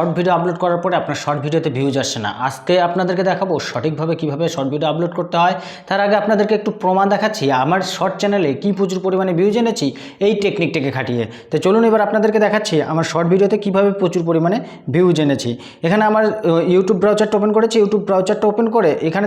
Short video upload করার পরে আপনার শর্ট ভিডিওতে ভিউজ আসছে না। আজকে আপনাদেরকে দেখাবো সঠিকভাবে কিভাবে শর্ট ভিডিও আপলোড করতে হয়। তার আগে আপনাদেরকে একটু প্রমাণ দেখাচ্ছি আমার শর্ট চ্যানেলে কি প্রচুর পরিমাণে ভিউজ এনেছি এই টেকনিকটাকে খাটিয়ে। তো চলুন এবার আপনাদেরকে দেখাচ্ছি আমার শর্ট ভিডিওতে কিভাবে প্রচুর পরিমাণে ভিউজ এনেছি। এখানে আমার ইউটিউব ব্রাউজারটা ওপেন করেছি। ইউটিউব ব্রাউজারটা ওপেন করে এখানে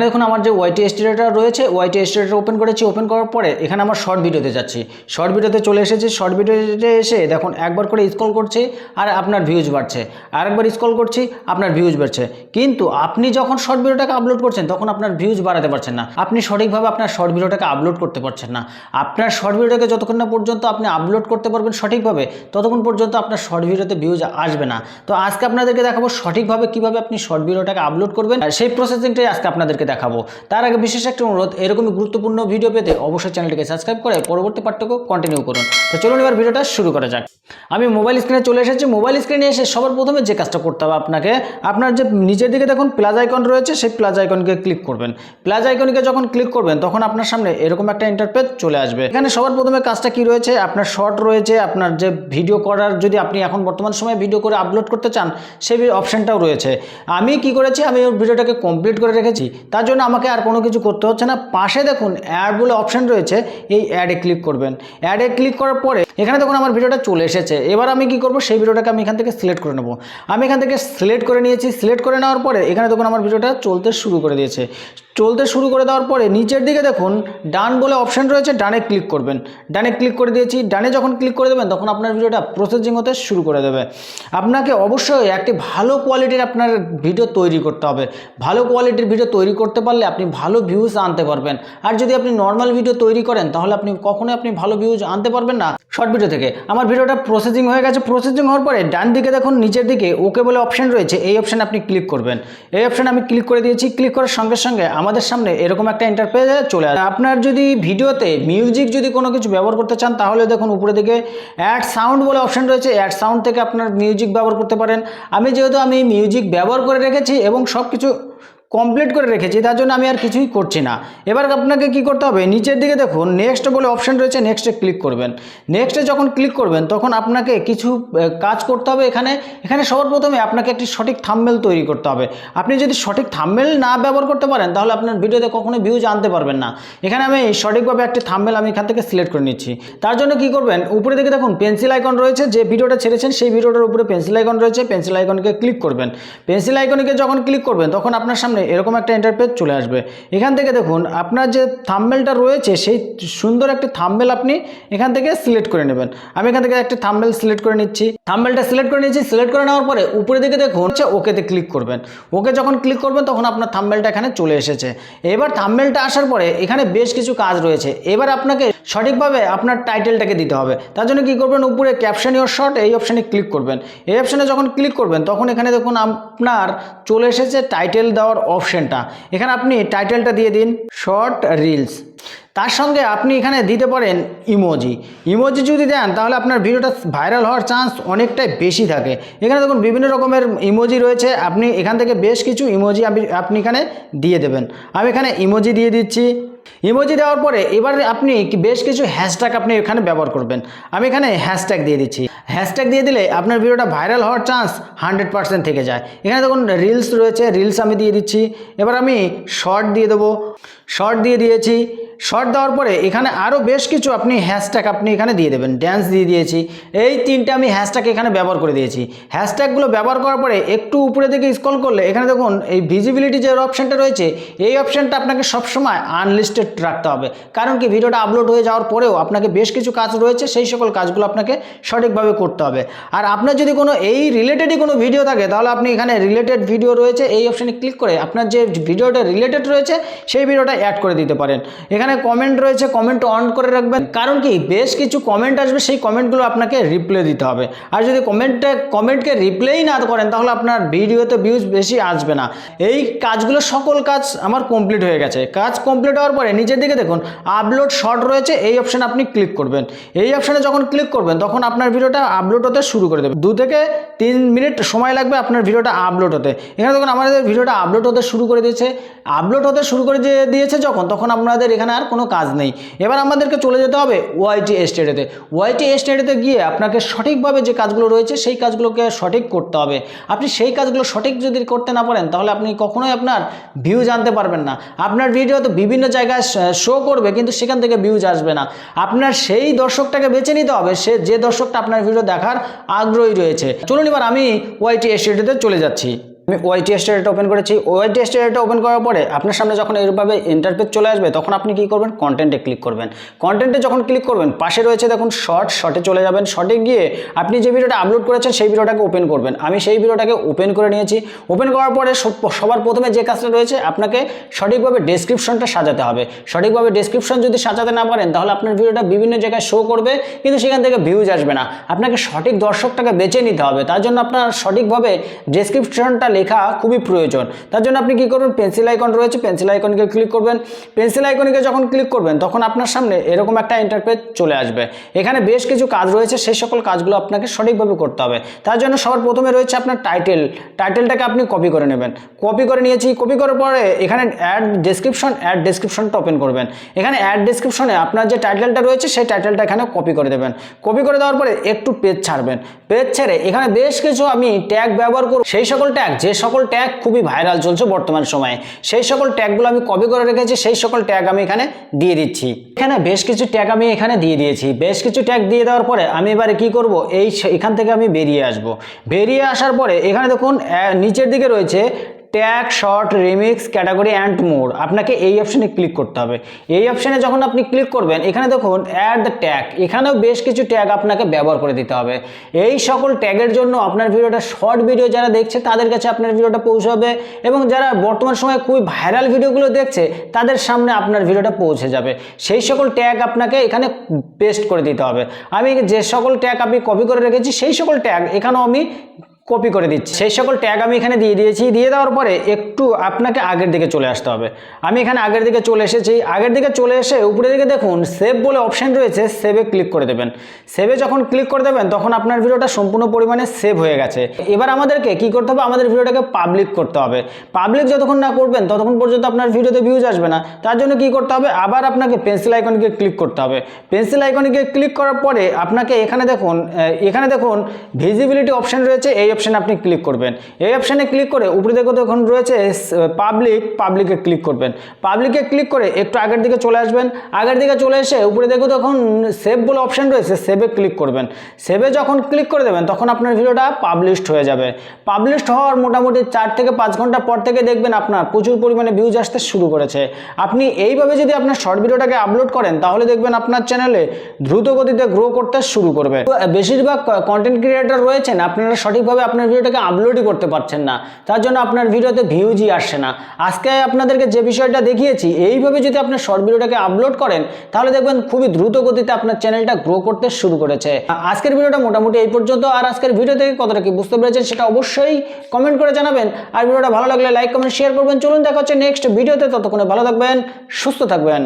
দেখুন আমার যে ওয়াইটি স্টুডিওটা রয়েছে, ওয়াইটি স্টুডিওটা ওপেন করেছি। ওপেন করার পরে এখানে আমার শর্ট ভিডিওতে যাচ্ছি। শর্ট ভিডিওতে চলে এসেছি। শর্ট ভিডিওতে এসে দেখুন একবার করে স্ক্রল করছি আর আপনার ভিউজ বাড়ছে, আরেকবার স্ক্রল করছি আপনার ভিউজ বাড়ছে। কিন্তু আপনি যখন শর্ট ভিডিওটাকে আপলোড করছেন তখন আপনার ভিউজ বাড়াতে পারছেন না, আপনি সঠিকভাবে আপনার শর্ট ভিডিওটাকে আপলোড করতে পারছেন না। আপনার শর্ট ভিডিওটাকে যতক্ষণ না পর্যন্ত আপনি আপলোড করতে পারবেন সঠিকভাবে, ততক্ষণ পর্যন্ত আপনার শর্ট ভিডিওতে ভিউজ আসবে না। তো আজকে আপনাদেরকে দেখাবো সঠিকভাবে কিভাবে আপনি শর্ট ভিডিওটাকে আপলোড করবেন, আর সেই প্রসেসিংটাই আজকে আপনাদেরকে দেখাবো। তার আগে বিশেষ একটা অনুরোধ, এরকমই গুরুত্বপূর্ণ ভিডিও পেতে অবশ্যই চ্যানেলটিকে সাবস্ক্রাইব করে পরবর্তী পাঠ্যক্রম কন্টিনিউ করুন। তো চলুন এবার ভিডিওটা শুরু করা যাক। আমি মোবাইল স্ক্রিনে চলে এসেছি। মোবাইল স্ক্রিনে এসে সবার প্রথমে যে কাজটা করতে হবে আপনাকে, আপনার যে নিচের দিকে দেখুন প্লাস আইকন রয়েছে, সেই প্লাস আইকনকে ক্লিক করবেন। প্লাস আইকনকে যখন ক্লিক করবেন তখন আপনার সামনে এরকম একটা ইন্টারফেস চলে আসবে। এখানে সবার প্রথমে কাজটা কি রয়েছে, আপনার শর্ট রয়েছে, আপনার যে ভিডিও করার, যদি আপনি এখন বর্তমান সময়ে ভিডিও করে আপলোড করতে চান সেই অপশানটাও রয়েছে। আমি কি করেছি, আমি ওই ভিডিওটাকে কমপ্লিট করে রেখেছি, তার জন্য আমাকে আর কোনো কিছু করতে হচ্ছে না। পাশে দেখুন অ্যাড বলে অপশান রয়েছে, এই অ্যাডে ক্লিক করবেন। অ্যাডে ক্লিক করার পরে এখানে দেখুন আমার ভিডিওটা চলে এসেছে। এবার আমি কি করব, সেই ভিডিওটাকে আমি এখান থেকে সিলেক্ট করে নেব। আমি এখান থেকে সিলেক্ট করে নিয়েছি। সিলেক্ট করে নেওয়ার পরে এখানে দেখুন আমার ভিডিওটা চলতে শুরু করে দিয়েছে। চলতে শুরু করে দেওয়ার পরে নিচের দিকে দেখুন ডান বলে অপশান রয়েছে, ডানে ক্লিক করবেন। ডানে ক্লিক করে দিয়েছি। ডানে যখন ক্লিক করে দেবেন তখন আপনার ভিডিওটা প্রসেসিং হতে শুরু করে দেবে। আপনাকে অবশ্যই একটি ভালো কোয়ালিটির আপনার ভিডিও তৈরি করতে হবে। ভালো কোয়ালিটির ভিডিও তৈরি করতে পারলে আপনি ভালো ভিউজ আনতে পারবেন। আর যদি আপনি নর্মাল ভিডিও তৈরি করেন তাহলে কখনোই আপনি ভালো ভিউজ আনতে পারবেন না শর্ট ভিডিও থেকে। আমার ভিডিওটা প্রসেসিং হয়ে গেছে। প্রসেসিং হওয়ার পরে ডান দিকে দেখুন নিচের দিকে ওকে বলে অপশান রয়েছে, এই অপশানে আপনি ক্লিক করবেন। এই অপশানে আমি ক্লিক করে দিয়েছি। ক্লিক করার সঙ্গে সঙ্গে আমাদের সামনে এরকম একটা ইন্টারফেস চলে আসে। আপনার যদি ভিডিওতে মিউজিক যদি কোনো কিছু ব্যবহার করতে চান তাহলে দেখুন উপরে দিকে অ্যাড সাউন্ড বলে অপশান রয়েছে, অ্যাড সাউন্ড থেকে আপনার মিউজিক ব্যবহার করতে পারেন। যেহেতু আমি মিউজিক ব্যবহার করে রেখেছি এবং সব কিছু কমপ্লিট করে রেখেছি, তার জন্য আমি আর কিছুই করছি না। এবার আপনাকে কি করতে হবে, নিচের দিকে দেখুন নেক্সট বলে অপশান রয়েছে, নেক্সটে ক্লিক করবেন। নেক্সটে যখন ক্লিক করবেন তখন আপনাকে কিছু কাজ করতে হবে। এখানে সবার প্রথমে আপনাকে একটি সঠিক থাম্বনেল তৈরি করতে হবে। আপনি যদি সঠিক থাম্বনেল না ব্যবহার করতে পারেন তাহলে আপনার ভিডিওতে কখনোই ভিউজ আনতে পারবেন না। এখানে আমি সঠিকভাবে একটি থাম্বনেল আমি এখান থেকে সিলেক্ট করে নিচ্ছি। তার জন্য কি করবেন, উপরে দিকে দেখুন পেন্সিল আইকন রয়েছে, যে ভিডিওটা ছেড়েছেন সেই ভিডিওটার উপরে পেন্সিল আইকন রয়েছে, পেন্সিল আইকনকে ক্লিক করবেন। পেন্সিল আইকনকে যখন ক্লিক করবেন তখন আপনার সামনে এরকম একটা ইন্টারফেস চলে আসবে। এখান থেকে দেখুন আপনার যে থাম্বনেলটা রয়েছে সেই সুন্দর একটি থাম্বনেল আপনি এখান থেকে সিলেক্ট করে নেবেন। আমি এখান থেকে একটি থাম্বনেল সিলেক্ট করে নিচ্ছি। থাম্বনেলটা সিলেক্ট করে নিচ্ছি। সিলেক্ট করে নেওয়ার পরে উপরে দিকে দেখুন ওকেতে ক্লিক করবেন। ওকে যখন ক্লিক করবেন তখন আপনার থাম্বনেলটা এখানে চলে এসেছে। এবার থাম্বনেলটা আসার পরে এখানে বেশ কিছু কাজ রয়েছে। এবার আপনাকে সঠিকভাবে আপনার টাইটেলটাকে দিতে হবে। তার জন্য কি করবেন, উপরে ক্যাপশন ইওর শর্ট এই অপশানে ক্লিক করবেন। এই অপশানে যখন ক্লিক করবেন তখন এখানে দেখুন আপনার চলে এসেছে টাইটেল দেওয়ার অপশানটা। এখানে আপনি টাইটেলটা দিয়ে দিন শর্ট রিলস। তার সঙ্গে আপনি এখানে দিতে পারেন ইমোজি যদি দেন তাহলে আপনার ভিডিওটা ভাইরাল হওয়ার চান্স অনেকটাই বেশি থাকে। এখানে দেখুন বিভিন্ন রকমের ইমোজি রয়েছে, আপনি এখান থেকে বেশ কিছু ইমোজি আপনি এখানে দিয়ে দেবেন। আমি এখানে ইমোজি দিয়ে দিচ্ছি। ইমোজি দেওয়ার পরে এবার আপনি বেশ কিছু হ্যাশট্যাগ আপনি এখানে ব্যবহার করবেন। আমি এখানে হ্যাশট্যাগ দিয়ে দিচ্ছি। হ্যাশট্যাগ দিয়ে দিলে আপনার ভিডিওটা ভাইরাল হওয়ার চান্স 100% থেকে যায়। এখানে দেখুন রিলস রয়েছে, রিলস আমি দিয়ে দিচ্ছি। এবার আমি শর্ট দিয়ে দেবো। শর্ট দিয়ে দিয়েছি। শর্ট দেওয়ার পরে এখানে আরও বেশ কিছু আপনি হ্যাশট্যাগ আপনি এখানে দিয়ে দেবেন। ড্যান্স দিয়ে দিয়েছি। এই তিনটে আমি হ্যাশট্যাগ এখানে ব্যবহার করে দিয়েছি। হ্যাশট্যাগুলো ব্যবহার করার পরে একটু উপরে দিকে স্ক্রল করলে এখানে দেখুন এই ভিজিবিলিটি যে অপশানটা রয়েছে এই অপশানটা আপনাকে সবসময় আনলিস্টেড রাখতে হবে। কারণ কি, ভিডিওটা আপলোড হয়ে যাওয়ার পরেও আপনাকে বেশ কিছু কাজ রয়েছে, সেই সকল কাজগুলো আপনাকে সঠিকভাবে করতে হবে। আর আপনার যদি কোনো এই রিলেটেডই কোনো ভিডিও থাকে তাহলে আপনি এখানে রিলেটেড ভিডিও রয়েছে এই অপশানে ক্লিক করে আপনার যে ভিডিওটা রিলেটেড রয়েছে সেই ভিডিওটা অ্যাড করে দিতে পারেন। এখানে কমেন্ট রয়েছে, কমেন্ট অন করে রাখবেন। কারণ কি, বেশ কিছু কমেন্ট আসবে, সেই কমেন্টগুলো আপনাকে রিপ্লাই দিতে হবে। আর যদি কমেন্টকে রিপ্লাই না করেন তাহলে আপনার ভিডিওতে ভিউজ বেশি আসবে না। এই কাজগুলো সকল কাজ আমার কমপ্লিট হয়ে গেছে। কাজ কমপ্লিট হওয়ার পরে নিচের দিকে দেখুন আপলোড শর্ট রয়েছে, এই অপশানে আপনি ক্লিক করবেন। এই অপশানে যখন ক্লিক করবেন তখন আপনার ভিডিওটা আপলোড হতে শুরু করে দেবে। 2 থেকে 3 মিনিট সময় লাগবে আপনার ভিডিওটা আপলোড হতে। এখানে দেখুন আমাদের ভিডিওটা আপলোড হতে শুরু করে দিয়েছে। আপলোড হতে শুরু করে দিয়েছে যখন, তখন আপনাদের এখানে আর কোনো কাজ নেই। এবার আমাদেরকে চলে যেতে হবে ওয়াইটি স্টুডিওতে। ওয়াইটি স্টুডিওতে গিয়ে আপনাকে সঠিকভাবে যে কাজগুলো রয়েছে সেই কাজগুলোকে সঠিক করতে হবে। আপনি সেই কাজগুলো সঠিক যদি করতে না পারেন তাহলে আপনি কখনোই আপনার ভিউজ আনতে পারবেন না। আপনার ভিডিও তো বিভিন্ন জায়গায় শো করবে কিন্তু সেখান থেকে ভিউজ আসবে না। আপনার সেই দর্শকটাকে বেছে নিতে হবে, সে যে দর্শকটা আপনার ভিডিও দেখার আগ্রহী রয়েছে। চলুন এবার আমি ওয়াইটি স্টুডিওতে চলে যাচ্ছি। আমি ওয়াইটি স্টুডিওটা ওপেন করেছি। ওয়াইটি স্টুডিওটা ওপেন করার পরে আপনার সামনে যখন এইভাবে ইন্টারফেস চলে আসবে তখন আপনি কি করবেন, কন্টেন্টে ক্লিক করবেন। কন্টেন্টে যখন ক্লিক করবেন পাশে রয়েছে দেখুন শর্টে চলে যাবেন। শর্টে গিয়ে আপনি যে ভিডিওটা আপলোড করেছেন সেই ভিডিওটাকে ওপেন করবেন। আমি সেই ভিডিওটাকে ওপেন করে নিয়েছি। ওপেন করার পরে সবার প্রথমে যে কাজটা রয়েছে আপনাকে সঠিকভাবে ডেসক্রিপশনটা সাজাতে হবে। সঠিকভাবে ডেসক্রিপশন যদি সাজাতে না পারেন তাহলে আপনার ভিডিওটা বিভিন্ন জায়গায় শো করবে কিন্তু সেখান থেকে ভিউজ আসবে না। আপনাকে সঠিক দর্শকটাকে বেছে নিতে হবে, তার জন্য আপনার সঠিকভাবে ডেসক্রিপশনটা লেখা খুবই প্রয়োজন। তার জন্য আপনি কি করবেন, পেন্সিল আইকন রয়েছে, পেন্সিল আইকনকে ক্লিক করবেন। পেন্সিল আইকনকে যখন ক্লিক করবেন তখন আপনার সামনে এরকম একটা ইন্টারফেস চলে আসবে। এখানে বেশ কিছু কাজ রয়েছে, সেই সকল কাজগুলো আপনাকে সঠিকভাবে করতে হবে। তার জন্য সবার প্রথমে রয়েছে আপনার টাইটেলটাকে আপনি কপি করে নেবেন। কপি করে নিয়েছি। কপি করার পরে এখানে অ্যাড ডেসক্রিপশনটা ওপেন করবেন। এখানে অ্যাড ডেসক্রিপশনে আপনার যে টাইটেলটা রয়েছে সেই টাইটেলটা এখানে কপি করে দেবেন। কপি করে দেওয়ার পরে একটু পেজ ছাড়বেন। পেজ ছেড়ে এখানে বেশ কিছু আমি ট্যাগ ব্যবহার করব। সেই সকল ট্যাগ, যে সকল ট্যাগ খুবই ভাইরাল চলছে বর্তমান সময়ে, সেই সকল ট্যাগগুলো আমি কপি করে রেখেছি, সেই সকল ট্যাগ আমি এখানে দিয়ে দিচ্ছি। এখানে বেশ কিছু ট্যাগ আমি এখানে দিয়ে দিয়েছি। বেশ কিছু ট্যাগ দিয়ে দেওয়ার পরে আমি এবারে কি করব, এখান থেকে আমি বেরিয়ে আসব। বেরিয়ে আসার পরে এখানে দেখুন নিচের দিকে রয়েছে tag, short, remix, category and more. আপনাকে এই অপশানে ক্লিক করতে হবে। এই অপশানে যখন আপনি ক্লিক করবেন এখানে দেখুন অ্যাড দ্য ট্যাগ, এখানেও বেশ কিছু ট্যাগ আপনাকে ব্যবহার করে দিতে হবে। এই সকল ট্যাগের জন্য আপনার ভিডিওটা, শর্ট ভিডিও যারা দেখছে তাদের কাছে আপনার ভিডিওটা পৌঁছাবে এবং যারা বর্তমান সময়ে খুবই ভাইরাল ভিডিওগুলো দেখছে তাদের সামনে আপনার ভিডিওটা পৌঁছে যাবে। সেই সকল ট্যাগ আপনাকে এখানে পেস্ট করে দিতে হবে। আমি যে সকল ট্যাগ আমি কপি করে রেখেছি সেই সকল ট্যাগ এখানেও আমি কপি করে দিচ্ছি। সেই সকল ট্যাগ আমি এখানে দিয়ে দিয়েছি। দিয়ে দেওয়ার পরে একটু আপনাকে আগের দিকে চলে আসতে হবে। আমি এখানে আগের দিকে চলে এসেছি। আগের দিকে চলে এসে উপরের দিকে দেখুন সেভ বলে অপশান রয়েছে, সেভে ক্লিক করে দেবেন। সেভে যখন ক্লিক করে দেবেন তখন আপনার ভিডিওটা সম্পূর্ণ পরিমাণে সেভ হয়ে গেছে। এবার আমাদেরকে কি করতে হবে, আমাদের ভিডিওটাকে পাবলিক করতে হবে। পাবলিক যতক্ষণ না করবেন ততক্ষণ পর্যন্ত আপনার ভিডিওতে ভিউজ আসবে না। তার জন্য কি করতে হবে, আবার আপনাকে পেন্সিল আইকনকে ক্লিক করতে হবে। পেন্সিল আইকনকে ক্লিক করার পরে আপনাকে এখানে দেখুন ভিজিবিলিটি অপশান রয়েছে, এই অপশানে আপনি ক্লিক করবেন। এই অপশানে ক্লিক করে উপরে দেখুন রয়েছে পাবলিকে ক্লিক করবেন। পাবলিকে ক্লিক করে একটু আগের দিকে চলে আসবেন। আগের দিকে চলে এসে উপরে দেখুন সেভ বলে অপশান রয়েছে, সেভে ক্লিক করবেন। সেভে যখন ক্লিক করে দেবেন তখন আপনার ভিডিওটা পাবলিশড হয়ে যাবে। পাবলিশড হওয়ার মোটামুটি 4 থেকে 5 ঘন্টা পর থেকে দেখবেন আপনার প্রচুর পরিমাণে ভিউজ আসতে শুরু করেছে। আপনি এইভাবে যদি আপনার শর্ট ভিডিওটাকে আপলোড করেন তাহলে দেখবেন আপনার চ্যানেলে দ্রুত গতিতে গ্রো করতে শুরু করবে। বেশিরভাগ কন্টেন্ট ক্রিয়েটর রয়েছেন আপনারা সঠিকভাবে আপনার ভিডিওটাকে আপলোডই করতে পারছেন না, তার জন্য আপনার ভিডিওতে ভিউজই আসছে না। আজকে আপনাদেরকে যে বিষয়টা দেখিয়েছি এইভাবে যদি আপনার শর্ট ভিডিওটাকে আপলোড করেন তাহলে দেখবেন খুবই দ্রুত গতিতে আপনার চ্যানেলটা গ্রো করতে শুরু করেছে। আজকের ভিডিওটা মোটামুটি এই পর্যন্ত। আর আজকের ভিডিও থেকে কতটা কি বুঝতে পেরেছেন সেটা অবশ্যই কমেন্ট করে জানাবেন। আর ভিডিওটা ভালো লাগলে লাইক, কমেন্ট, শেয়ার করবেন। চলুন দেখা হচ্ছে নেক্সট ভিডিওতে। ততক্ষণে ভালো থাকবেন, সুস্থ থাকবেন।